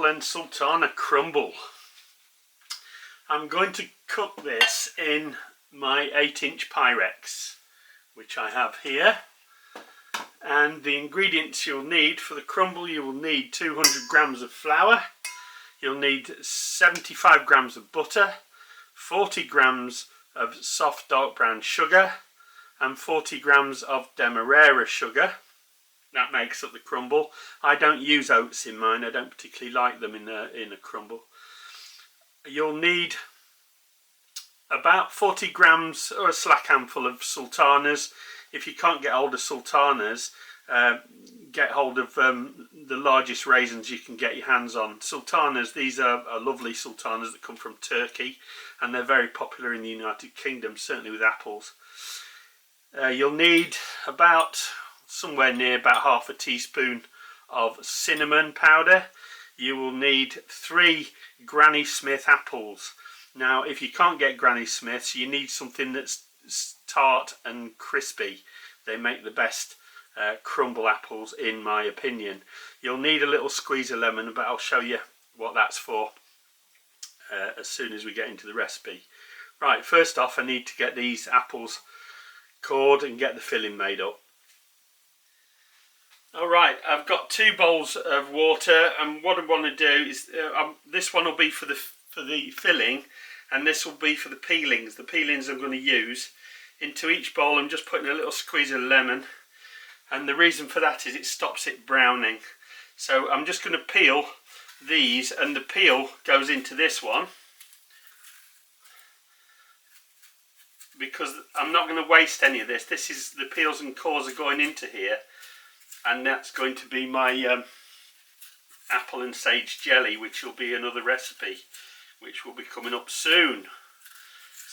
and Sultana Crumble. I'm going to cook this in my 8-inch Pyrex, which I have here. And the ingredients you'll need for the crumble: you will need 200 grams of flour, you'll need 75 grams of butter, 40 grams of soft dark brown sugar, and 40 grams of Demerara sugar. That makes up the crumble. I don't use oats in mine. I don't particularly like them in a crumble. You'll need about 40 grams or a slack handful of sultanas. If you can't get hold of sultanas, get hold of the largest raisins you can get your hands on. Sultanas, these are lovely sultanas that come from Turkey, and they're very popular in the United Kingdom, certainly with apples. You'll need about somewhere near about half a teaspoon of cinnamon powder. You will need 3 Granny Smith apples. Now, if you can't get Granny Smiths, you need something that's tart and crispy. They make the best crumble apples, in my opinion. You'll need a little squeeze of lemon, but I'll show you what that's for as soon as we get into the recipe. Right, first off, I need to get these apples cored and get the filling made up. Alright, I've got 2 bowls of water, and what I want to do is this one will be for the filling, and this will be for the peelings. The peelings I'm going to use. Into each bowl I'm just putting a little squeeze of lemon, and the reason for that is it stops it browning. So I'm just going to peel these, and the peel goes into this one, because I'm not going to waste any of this. This is the peels and cores are going into here, and that's going to be my apple and sage jelly, which will be another recipe which will be coming up soon,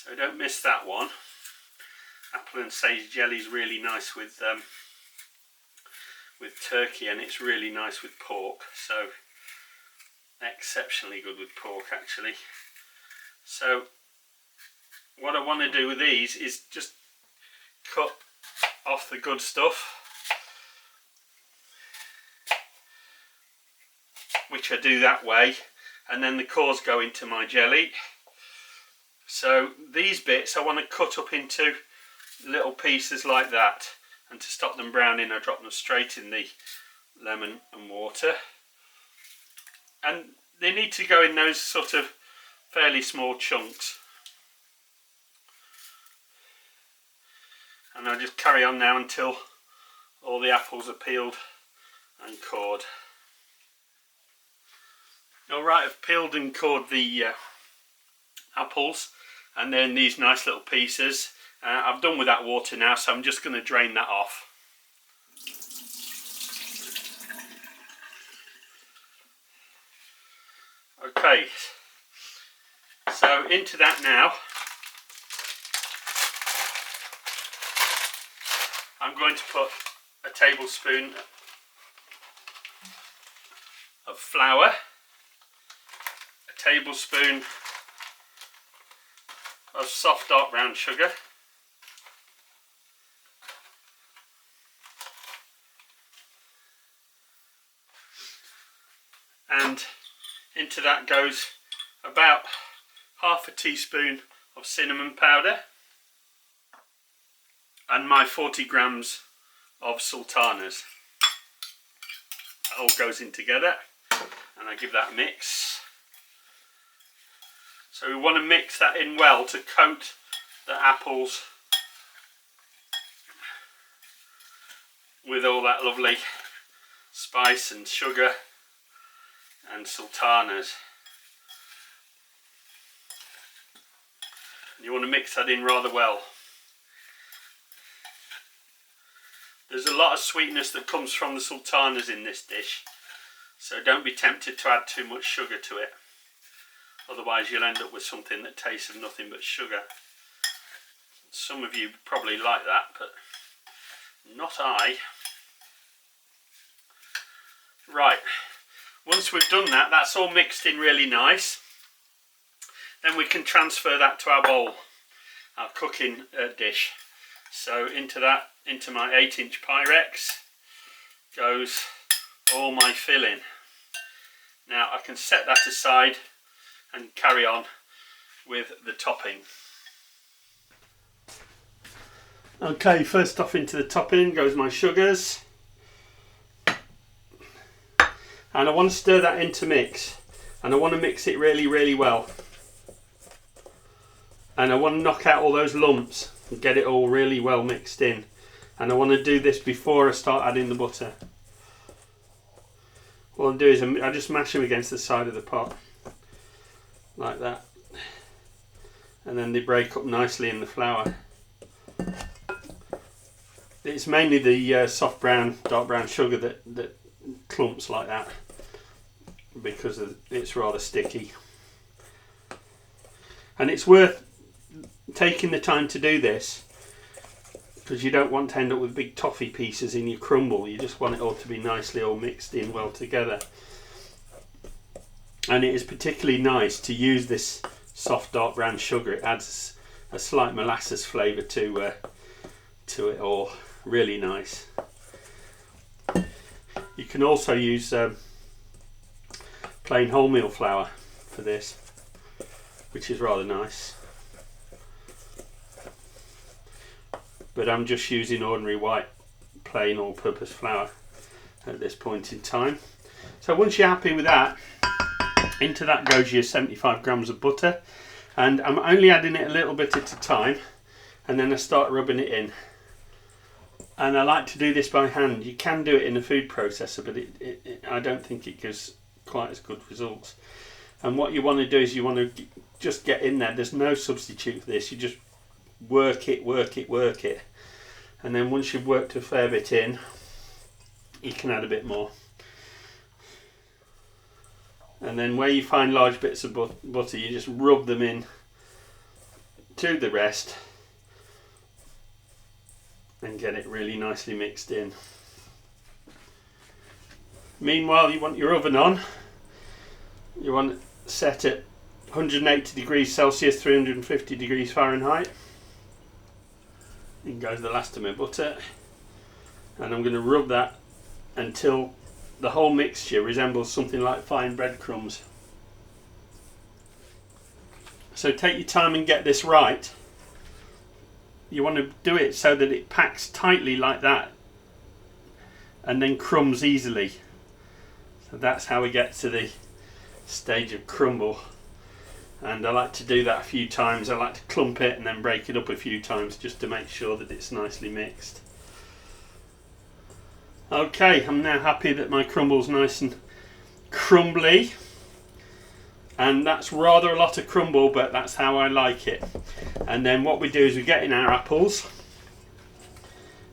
so don't miss that one. Apple and sage jelly is really nice with turkey, and it's really nice with pork, so exceptionally good with pork actually. So what I want to do with these is just cut off the good stuff, which I do that way, and then the cores go into my jelly. So these bits I want to cut up into little pieces like that, and to stop them browning I drop them straight in the lemon and water, and they need to go in those sort of fairly small chunks. And I'll just carry on now until all the apples are peeled and cored. Alright, I've peeled and cored the apples, and they're in these nice little pieces. I've done with that water now, so I'm just going to drain that off. Okay, so into that now I'm going to put a tablespoon of flour, a tablespoon of soft dark brown sugar, and into that goes about half a teaspoon of cinnamon powder, and my 40 grams of sultanas. That all goes in together, and I give that a mix. So we want to mix that in well to coat the apples with all that lovely spice and sugar and sultanas. And you want to mix that in rather well. There's a lot of sweetness that comes from the sultanas in this dish, so don't be tempted to add too much sugar to it. Otherwise you'll end up with something that tastes of nothing but sugar. Some of you probably like that, but not I. Right, once we've done that, that's all mixed in really nice. Then we can transfer that to our bowl, our cooking dish. So into my 8-inch Pyrex goes all my filling. Now I can set that aside and carry on with the topping. Okay, first off into the topping goes my sugars. And I want to stir that into mix. And I want to mix it really, really well. And I want to knock out all those lumps and get it all really well mixed in. And I want to do this before I start adding the butter. What I'll do is I just mash them against the side of the pot. Like that. And then they break up nicely in the flour. It's mainly the soft brown, dark brown sugar that clumps like that, because it's rather sticky. And it's worth taking the time to do this, because you don't want to end up with big toffee pieces in your crumble. You just want it all to be nicely all mixed in well together. And it is particularly nice to use this soft dark brown sugar. It adds a slight molasses flavour to it all. Really nice. You can also use plain wholemeal flour for this, which is rather nice. But I'm just using ordinary white plain all-purpose flour at this point in time. So once you're happy with that, into that goes your 75 grams of butter, and I'm only adding it a little bit at a time, and then I start rubbing it in. And I like to do this by hand. You can do it in a food processor, but I don't think it gives quite as good results. And what you want to do is you want to just get in there. There's no substitute for this. You just work it. And then once you've worked a fair bit in, you can add a bit more. And then where you find large bits of butter, you just rub them in to the rest and get it really nicely mixed in. Meanwhile, you want your oven on. You want it set at 180 degrees Celsius, 350 degrees Fahrenheit. In goes the last of my butter. And I'm going to rub that until the whole mixture resembles something like fine breadcrumbs. So take your time and get this right. You want to do it so that it packs tightly like that and then crumbs easily. So that's how we get to the stage of crumble. And I like to do that a few times. I like to clump it and then break it up a few times just to make sure that it's nicely mixed. Okay, I'm now happy that my crumble's nice and crumbly. And that's rather a lot of crumble, but that's how I like it. And then what we do is we get in our apples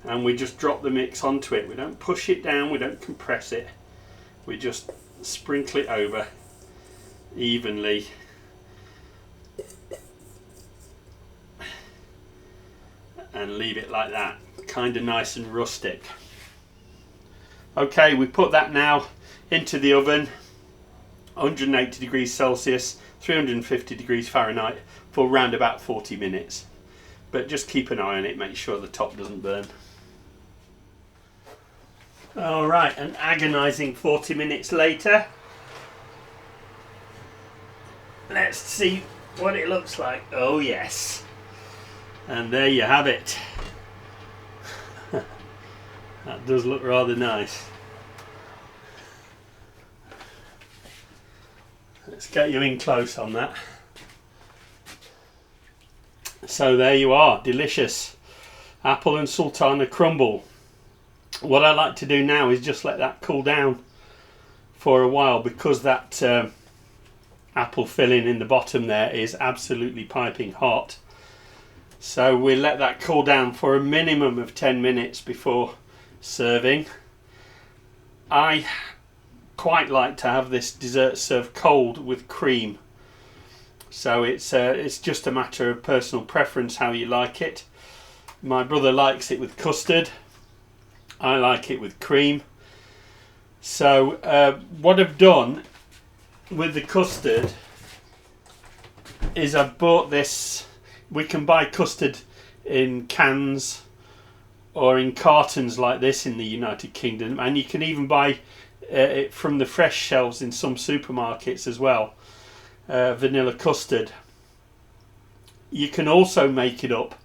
and we just drop the mix onto it. We don't push it down, we don't compress it. We just sprinkle it over evenly. And leave it like that, kind of nice and rustic. Okay, we put that now into the oven, 180 degrees Celsius, 350 degrees Fahrenheit for around about 40 minutes. But just keep an eye on it, make sure the top doesn't burn. Alright, an agonising 40 minutes later. Let's see what it looks like. Oh yes. And there you have it. That does look rather nice. Let's get you in close on that. So there you are, delicious apple and sultana crumble. What I like to do now is just let that cool down for a while, because that apple filling in the bottom there is absolutely piping hot. So we'll let that cool down for a minimum of 10 minutes before serving. I quite like to have this dessert served cold with cream. So it's just a matter of personal preference how you like it. My brother likes it with custard. I like it with cream. So what I've done with the custard is I've bought this. We can buy custard in cans or in cartons like this in the United Kingdom, and you can even buy it from the fresh shelves in some supermarkets as well, vanilla custard. You can also make it up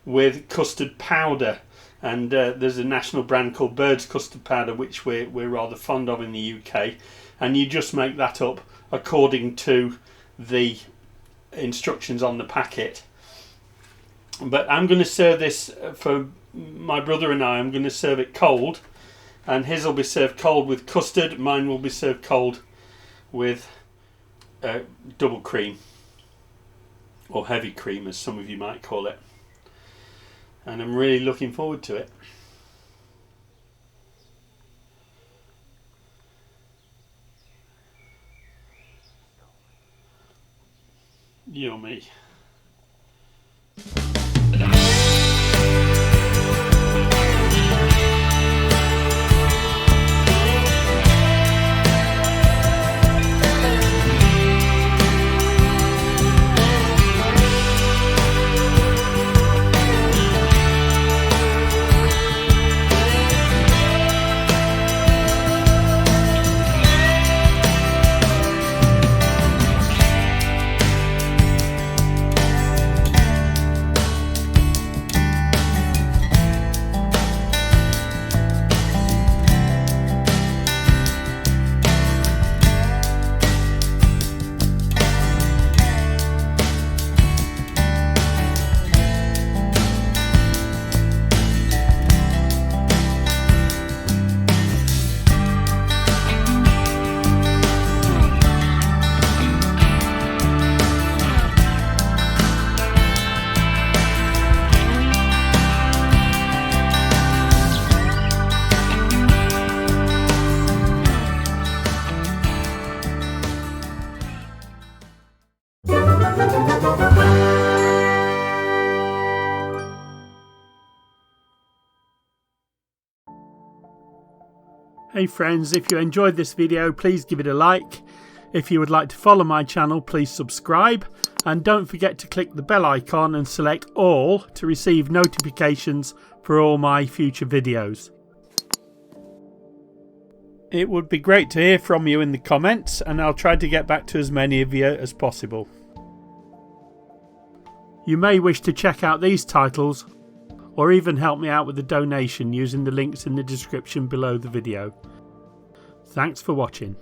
with custard powder, and there's a national brand called Bird's Custard Powder, which we're rather fond of in the UK, and you just make that up according to the instructions on the packet. But I'm going to serve this for my brother and I'm going to serve it cold, and his will be served cold with custard, mine will be served cold with double cream, or heavy cream as some of you might call it, and I'm really looking forward to it. Yummy. Hey friends, if you enjoyed this video, please give it a like. If you would like to follow my channel, please subscribe, and don't forget to click the bell icon and select all to receive notifications for all my future videos. It would be great to hear from you in the comments, and I'll try to get back to as many of you as possible. You may wish to check out these titles, or even help me out with a donation using the links in the description below the video. Thanks for watching.